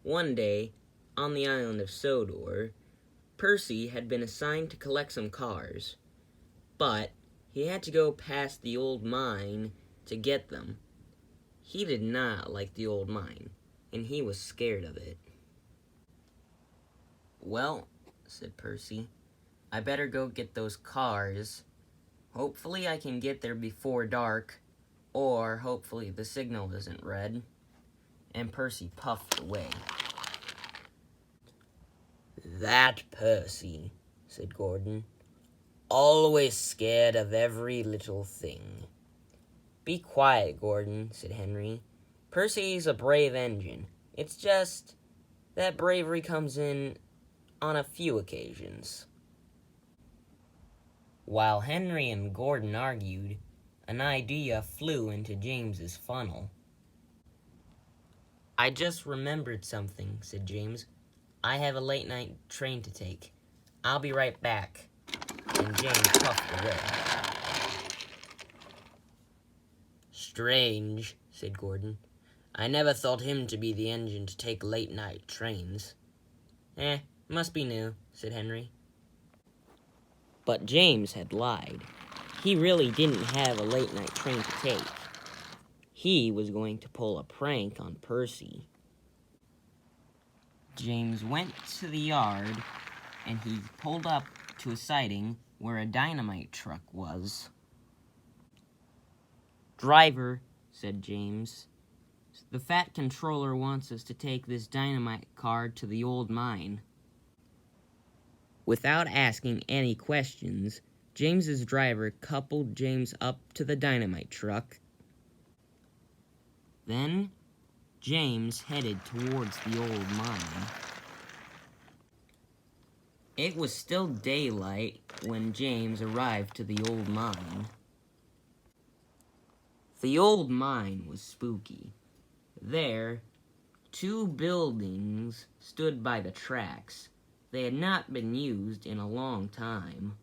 One day, on the island of Sodor, Percy had been assigned to collect some cars, but he had to go past the old mine to get them. He did not like the old mine, and he was scared of it. "Well," said Percy, "I better go get those cars. Hopefully I can get there before dark, or hopefully the signal isn't red." And Percy puffed away. "That Percy," said Gordon. "Always scared of every little thing." "Be quiet, Gordon," said Henry. "Percy's a brave engine. It's just that bravery comes in on a few occasions." While Henry and Gordon argued, an idea flew into James's funnel. "I just remembered something," said James. "I have a late-night train to take. I'll be right back." And James puffed away. "Strange," said Gordon. "I never thought him to be the engine to take late-night trains." Must be new," said Henry. But James had lied. He really didn't have a late-night train to take. He was going to pull a prank on Percy. James went to the yard, and he pulled up to a siding where a dynamite truck was. "Driver," said James, "the Fat Controller wants us to take this dynamite car to the old mine." Without asking any questions, James's driver coupled James up to the dynamite truck. Then James headed towards the old mine. It was still daylight when James arrived to the old mine. The old mine was spooky. There, two buildings stood by the tracks. They had not been used in a long time.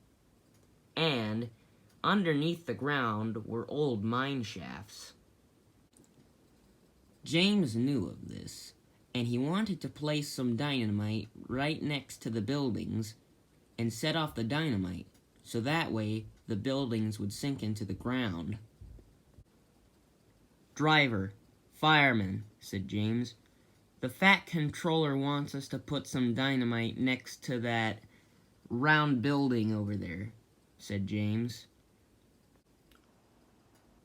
And underneath the ground were old mine shafts. James knew of this, and he wanted to place some dynamite right next to the buildings and set off the dynamite, so that way the buildings would sink into the ground. "Driver, fireman," said James, "the Fat Controller wants us to put some dynamite next to that round building over there," said James.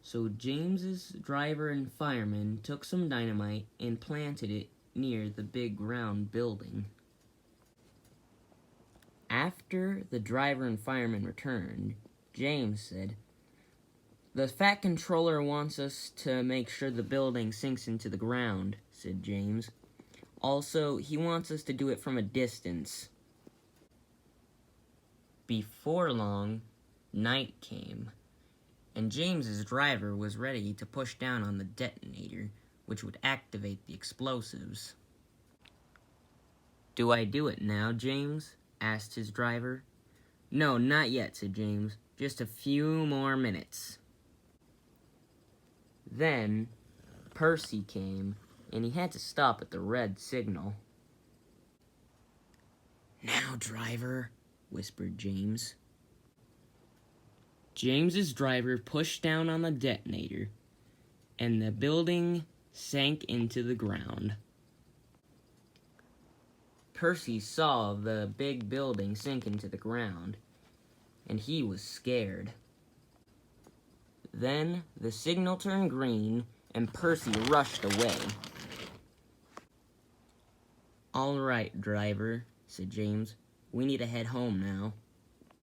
So James's driver and fireman took some dynamite and planted it near the big round building. After the driver and fireman returned, James said, "The Fat Controller wants us to make sure the building sinks into the ground," said James. "Also, he wants us to do it from a distance." Before long, night came, and James's driver was ready to push down on the detonator, which would activate the explosives. "Do I do it now, James?" asked his driver. "No, not yet," said James. "Just a few more minutes." Then Percy came, and he had to stop at the red signal. "Now, driver," whispered James. James's driver pushed down on the detonator, and the building sank into the ground. Percy saw the big building sink into the ground, and he was scared. Then the signal turned green, and Percy rushed away. "All right, driver," said James. "We need to head home now."